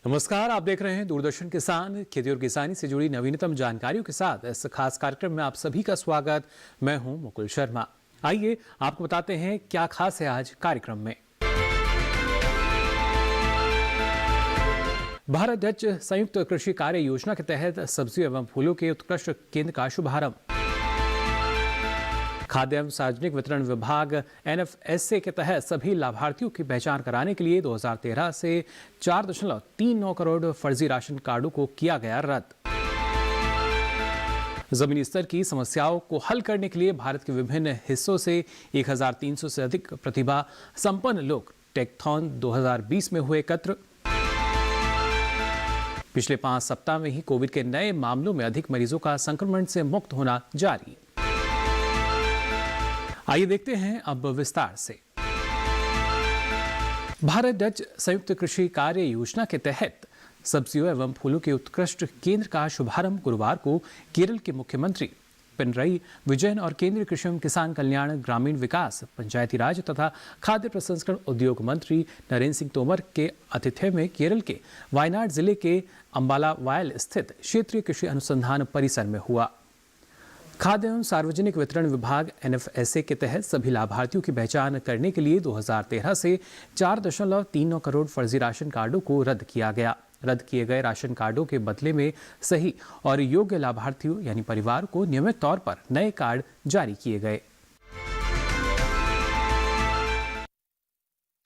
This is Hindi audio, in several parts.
नमस्कार, आप देख रहे हैं दूरदर्शन किसान। खेती और किसानी से जुड़ी नवीनतम जानकारियों के साथ इस खास कार्यक्रम में आप सभी का स्वागत। मैं हूं मुकुल शर्मा। आइए आपको बताते हैं क्या खास है आज कार्यक्रम में। भारत डच संयुक्त कृषि कार्य योजना के तहत सब्जियों एवं फूलों के उत्कृष्ट केंद्र का शुभारंभ। खाद्य एवं सार्वजनिक वितरण विभाग NFSA के तहत सभी लाभार्थियों की पहचान कराने के लिए 2013 से 4.39 करोड़ फर्जी राशन कार्डों को किया गया रद्द। जमीनी स्तर की समस्याओं को हल करने के लिए भारत के विभिन्न हिस्सों से 1300 से अधिक प्रतिभा संपन्न लोग टेकथॉन 2020 में हुए एकत्र। पिछले 5 सप्ताह में ही कोविड के नए मामलों में अधिक मरीजों का संक्रमण से मुक्त होना जारी। आइए देखते हैं अब विस्तार से। भारत डच संयुक्त कृषि कार्य योजना के तहत सब्जियों एवं फूलों के उत्कृष्ट केंद्र का शुभारंभ गुरुवार को केरल के मुख्यमंत्री पिनरई विजयन और केंद्रीय कृषि एवं किसान कल्याण, ग्रामीण विकास, पंचायती राज तथा खाद्य प्रसंस्करण उद्योग मंत्री नरेंद्र सिंह तोमर के आतिथ्य में केरल के वायनाड जिले के अम्बालावायल स्थित क्षेत्रीय कृषि अनुसंधान परिसर में हुआ। खाद्य एवं सार्वजनिक वितरण विभाग NFSA के तहत सभी लाभार्थियों की पहचान करने के लिए 2013 से 4.39 करोड़ फर्जी राशन कार्डों को रद्द किया गया। रद्द किए गए राशन कार्डों के बदले में सही और योग्य लाभार्थियों यानी परिवार को नियमित तौर पर नए कार्ड जारी किए गए।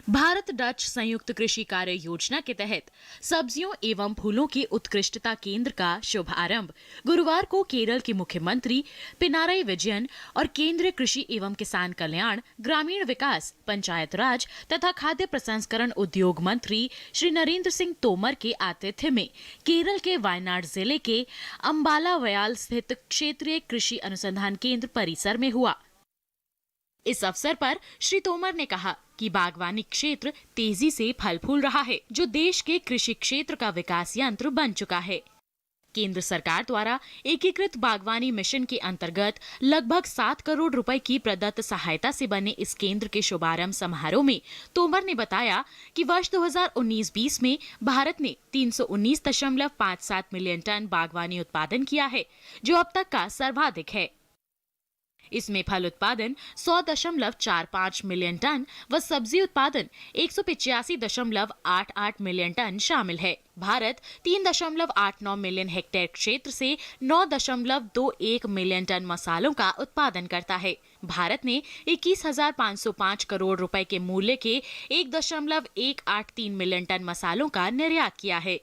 भारत डच संयुक्त कृषि कार्य योजना के तहत सब्जियों एवं फूलों के उत्कृष्टता केंद्र का शुभारंभ गुरुवार को केरल के मुख्यमंत्री पिनारई विजयन और केंद्रीय कृषि एवं किसान कल्याण, ग्रामीण विकास, पंचायत राज तथा खाद्य प्रसंस्करण उद्योग मंत्री श्री नरेंद्र सिंह तोमर के आतिथ्य में केरल के वायनाड जिले के अम्बालावयाल स्थित क्षेत्रीय कृषि अनुसंधान केंद्र परिसर में हुआ। इस अवसर पर श्री तोमर ने कहा कि बागवानी क्षेत्र तेजी से फल फूल रहा है, जो देश के कृषि क्षेत्र का विकास यंत्र बन चुका है। केंद्र सरकार द्वारा एकीकृत बागवानी मिशन के अंतर्गत लगभग 7 करोड़ रुपए की प्रदत्त सहायता से बने इस केंद्र के शुभारंभ समारोह में तोमर ने बताया कि वर्ष 2019-20 में भारत ने 319.57 मिलियन टन बागवानी उत्पादन किया है, जो अब तक का सर्वाधिक है। इसमें फल उत्पादन 100.45 मिलियन टन व सब्जी उत्पादन 185.88 मिलियन टन शामिल है। भारत 3.89 मिलियन हेक्टेयर क्षेत्र से 9.21 मिलियन टन मसालों का उत्पादन करता है। भारत ने 21,505 करोड़ रुपए के मूल्य के 1.183 मिलियन टन मसालों का निर्यात किया है।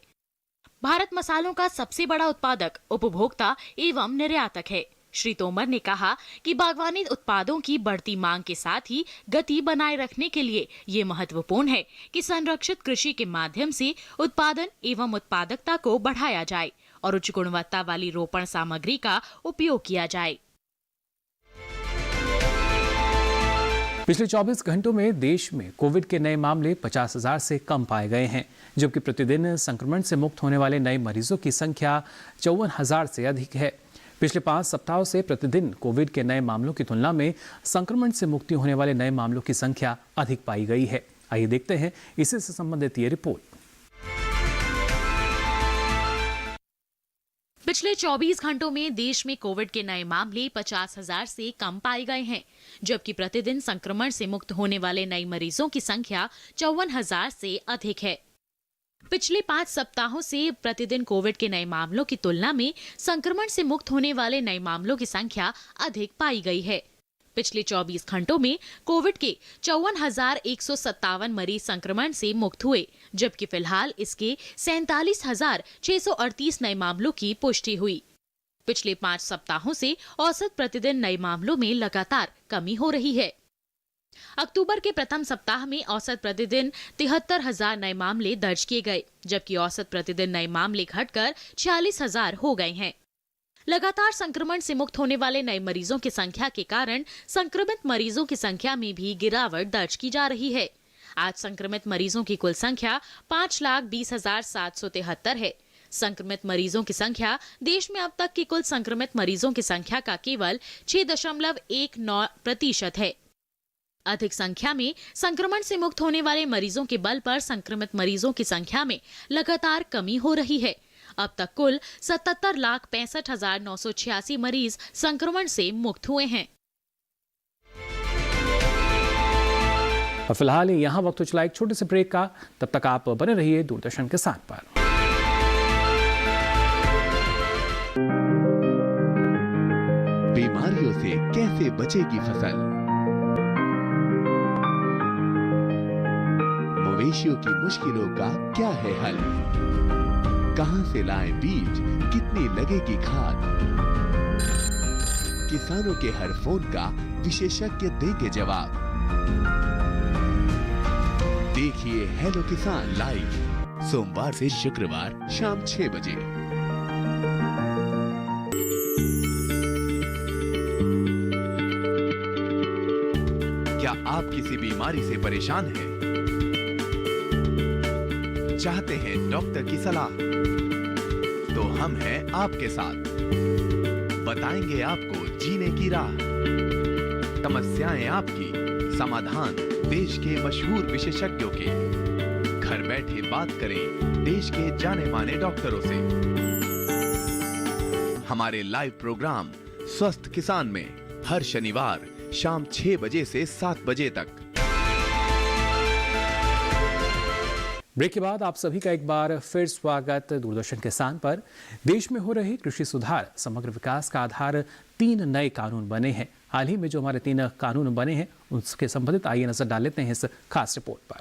भारत मसालों का सबसे बड़ा उत्पादक, उपभोक्ता एवं निर्यातक है। श्री तोमर ने कहा कि बागवानी उत्पादों की बढ़ती मांग के साथ ही गति बनाए रखने के लिए ये महत्वपूर्ण है कि संरक्षित कृषि के माध्यम से उत्पादन एवं उत्पादकता को बढ़ाया जाए और उच्च गुणवत्ता वाली रोपण सामग्री का उपयोग किया जाए। पिछले 24 घंटों में देश में कोविड के नए मामले 50,000 से कम पाए गए हैं, जबकि प्रतिदिन संक्रमण से मुक्त होने वाले नए मरीजों की संख्या 54,000 से अधिक है। पिछले 5 सप्ताहों से प्रतिदिन कोविड के नए मामलों की तुलना में संक्रमण से मुक्ति होने वाले नए मामलों की संख्या अधिक पाई गई है। आइए देखते हैं इसी से संबंधित ये रिपोर्ट। पिछले 24 घंटों में देश में कोविड के नए मामले 50,000 से कम पाए गए हैं, जबकि प्रतिदिन संक्रमण से मुक्त होने वाले नए मरीजों की संख्या 54,000 से अधिक है। पिछले 5 सप्ताहों से प्रतिदिन कोविड के नए मामलों की तुलना में संक्रमण से मुक्त होने वाले नए मामलों की संख्या अधिक पाई गई है। पिछले 24 घंटों में कोविड के 54,157 मरीज संक्रमण से मुक्त हुए, जबकि फिलहाल इसके 47,638 नए मामलों की पुष्टि हुई। पिछले 5 सप्ताहों से औसत प्रतिदिन नए मामलों में लगातार कमी हो रही है। अक्टूबर के प्रथम सप्ताह में औसत प्रतिदिन 73,000 नए मामले दर्ज किए गए, जबकि औसत प्रतिदिन नए मामले घटकर 46,000 हो गए हैं। लगातार संक्रमण से मुक्त होने वाले नए मरीजों की संख्या के कारण संक्रमित मरीजों की संख्या में भी गिरावट दर्ज की जा रही है। आज संक्रमित मरीजों की कुल संख्या 5,20,773 है। संक्रमित मरीजों की संख्या देश में अब तक की कुल संक्रमित मरीजों की संख्या का केवल 6.19% है। अधिक संख्या में संक्रमण से मुक्त होने वाले मरीजों के बल पर संक्रमित मरीजों की संख्या में लगातार कमी हो रही है। अब तक कुल 77,65,986 मरीज संक्रमण से मुक्त हुए हैं। और फिलहाल यहाँ वक्त हो चला एक छोटे से ब्रेक का। तब तक आप बने रहिए दूरदर्शन किसान पर। बीमारियों से कैसे बचेगी फसल? मवेशियों की मुश्किलों का क्या है हल? कहां से लाएं बीज, कितनी लगेगी खाद? किसानों के हर फोन का विशेषज्ञ देंगे जवाब। देखिए हेलो किसान लाइव सोमवार से शुक्रवार शाम 6 बजे। क्या आप किसी बीमारी से परेशान हैं? चाहते हैं डॉक्टर की सलाह? तो हम हैं आपके साथ। बताएंगे आपको जीने की राह। समस्याएं आपकी, समाधान देश के मशहूर विशेषज्ञों के। घर बैठे बात करें देश के जाने माने डॉक्टरों से। हमारे लाइव प्रोग्राम स्वस्थ किसान में हर शनिवार शाम 6 बजे से 7 बजे तक। ब्रेक के बाद आप सभी का एक बार फिर स्वागत दूरदर्शन किसान पर। देश में हो रहे कृषि सुधार समग्र विकास का आधार 3 नए कानून बने हैं। हाल ही में जो हमारे 3 कानून बने हैं उसके संबंधित आइए नजर डाल लेते हैं इस खास रिपोर्ट पर।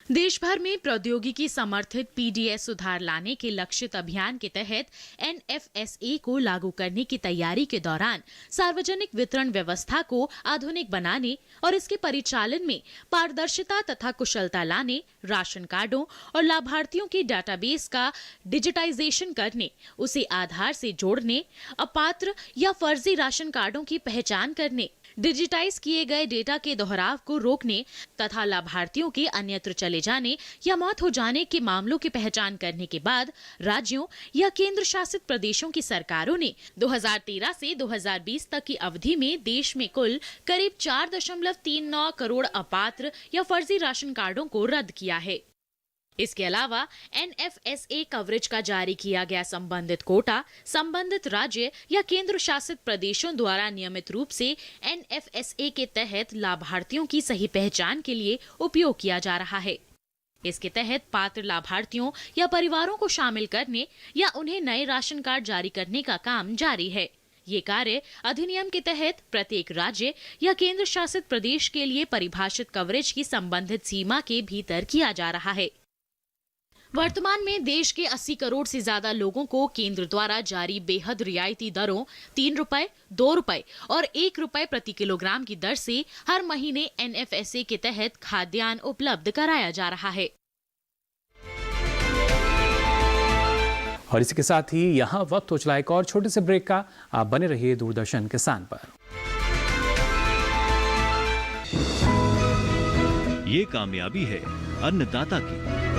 देश भर में प्रौद्योगिकी समर्थित पीडीएस सुधार लाने के लक्षित अभियान के तहत एनएफएसए को लागू करने की तैयारी के दौरान सार्वजनिक वितरण व्यवस्था को आधुनिक बनाने और इसके परिचालन में पारदर्शिता तथा कुशलता लाने, राशन कार्डों और लाभार्थियों के डाटाबेस का डिजिटाइजेशन करने, उसे आधार से जोड़ने, अपात्र या फर्जी राशन कार्डों की पहचान करने, डिजिटाइज किए गए डेटा के दोहराव को रोकने तथा लाभार्थियों के अन्यत्र चले जाने या मौत हो जाने के मामलों की पहचान करने के बाद राज्यों या केंद्र शासित प्रदेशों की सरकारों ने 2013 से 2020 तक की अवधि में देश में कुल करीब 4.39 करोड़ अपात्र या फर्जी राशन कार्डों को रद्द किया है। इसके अलावा एनएफएसए कवरेज का जारी किया गया संबंधित कोटा संबंधित राज्य या केंद्र शासित प्रदेशों द्वारा नियमित रूप से एनएफएसए के तहत लाभार्थियों की सही पहचान के लिए उपयोग किया जा रहा है। इसके तहत पात्र लाभार्थियों या परिवारों को शामिल करने या उन्हें नए राशन कार्ड जारी करने का काम जारी है। ये कार्य अधिनियम के तहत प्रत्येक राज्य या केंद्र शासित प्रदेश के लिए परिभाषित कवरेज की संबंधित सीमा के भीतर किया जा रहा है। वर्तमान में देश के 80 करोड़ से ज्यादा लोगों को केंद्र द्वारा जारी बेहद रियायती दरों 3 रुपए, 2 रुपए और 1 रुपए प्रति किलोग्राम की दर से हर महीने एनएफएसए के तहत खाद्यान्न उपलब्ध कराया जा रहा है। और इसी के साथ ही यहाँ वक्त हो चला एक और छोटे से ब्रेक का। आप बने रहिए दूरदर्शन किसान पर। ये कामयाबी है अन्नदाता की,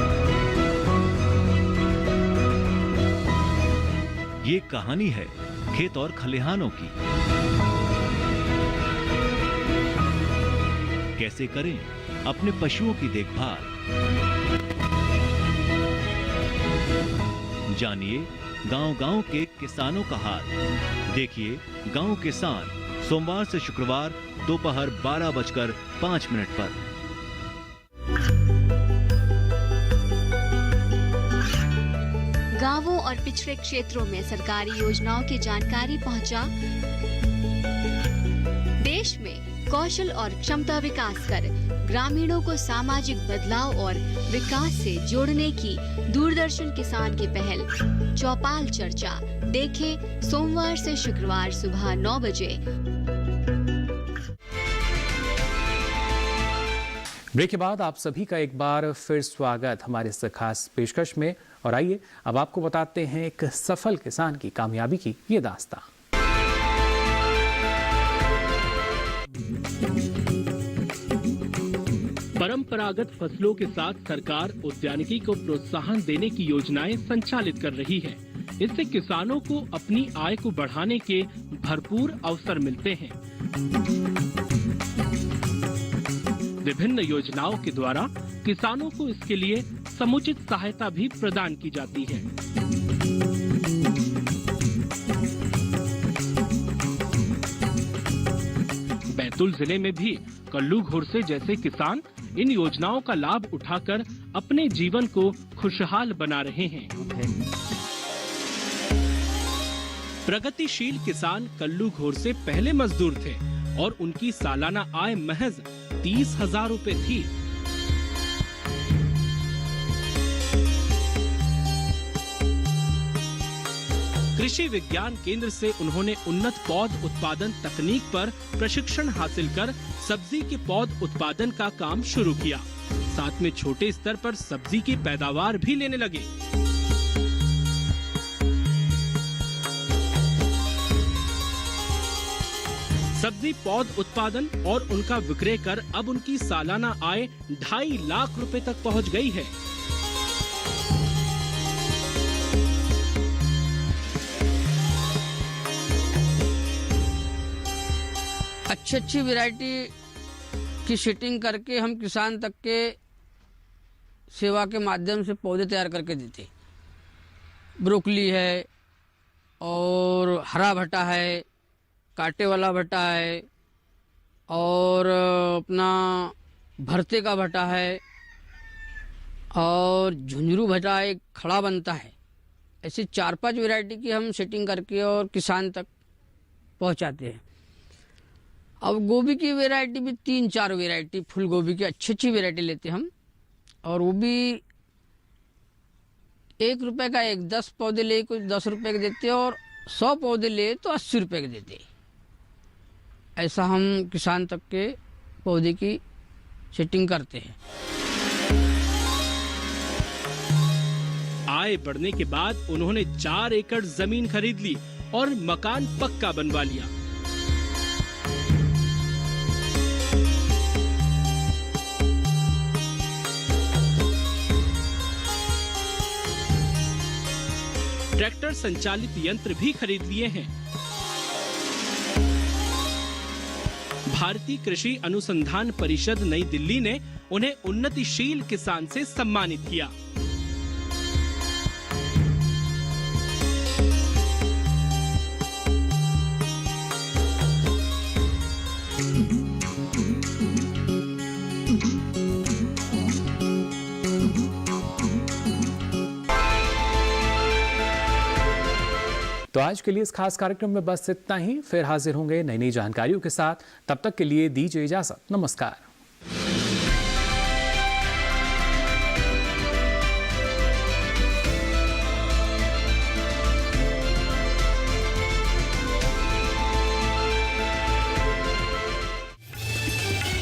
ये कहानी है खेत और खलिहानों की। कैसे करें अपने पशुओं की देखभाल, जानिए गांव-गांव के किसानों का हाल। देखिए गांव किसान सोमवार से शुक्रवार दोपहर 12:05 पर। गांवों और पिछड़े क्षेत्रों में सरकारी योजनाओं की जानकारी पहुंचा। देश में कौशल और क्षमता विकास कर ग्रामीणों को सामाजिक बदलाव और विकास से जोड़ने की दूरदर्शन किसान की पहल चौपाल चर्चा देखें सोमवार से शुक्रवार सुबह 9 बजे। ब्रेक के बाद आप सभी का एक बार फिर स्वागत हमारे इस खास पेशकश में। और आइए अब आपको बताते हैं एक सफल किसान की कामयाबी की ये दास्तां। परंपरागत फसलों के साथ सरकार उद्यानिकी को प्रोत्साहन देने की योजनाएं संचालित कर रही है। इससे किसानों को अपनी आय को बढ़ाने के भरपूर अवसर मिलते हैं। विभिन्न योजनाओं के द्वारा किसानों को इसके लिए समुचित सहायता भी प्रदान की जाती है। बैतूल जिले में भी कल्लू घोरसे जैसे किसान इन योजनाओं का लाभ उठाकर अपने जीवन को खुशहाल बना रहे हैं। प्रगतिशील किसान कल्लू घोरसे पहले मजदूर थे और उनकी सालाना आय महज 30,000 रुपए थी। कृषि विज्ञान केंद्र से उन्होंने उन्नत पौध उत्पादन तकनीक पर प्रशिक्षण हासिल कर सब्जी के पौध उत्पादन का काम शुरू किया। साथ में छोटे स्तर पर सब्जी की पैदावार भी लेने लगे। सब्जी पौध उत्पादन और उनका विक्रय कर अब उनकी सालाना आय 2.5 लाख रुपए तक पहुंच गई है। अच्छी वैरायटी की सेटिंग करके हम किसान तक के सेवा के माध्यम से पौधे तैयार करके देते। ब्रोकली है और हरा भट्टा है, कांटे वाला भट्टा है और अपना भरते का भट्टा है और झुंझुरू भट्टा एक खड़ा बनता है। ऐसे 4-5 वैरायटी की हम सेटिंग करके और किसान तक पहुंचाते हैं। अब गोभी की वैरायटी भी 3-4 वैरायटी फूल गोभी की अच्छी वैरायटी लेते हम, और वो भी 1 रुपए का 10 पौधे ले कुछ 10 रुपए के देते और 100 पौधे ले तो 80 रुपए के देते। ऐसा हम किसान तक के पौधे की सेटिंग करते हैं। आय बढ़ने के बाद उन्होंने 4 एकड़ जमीन खरीद ली और मकान पक्का बनवा लिया। ट्रैक्टर संचालित यंत्र भी खरीद लिए हैं। भारतीय कृषि अनुसंधान परिषद नई दिल्ली ने उन्हें उन्नतिशील किसान से सम्मानित किया। तो आज के लिए इस खास कार्यक्रम में बस इतना ही। फिर हाजिर होंगे नई जानकारियों के साथ। तब तक के लिए दीजिए इजाजत। नमस्कार।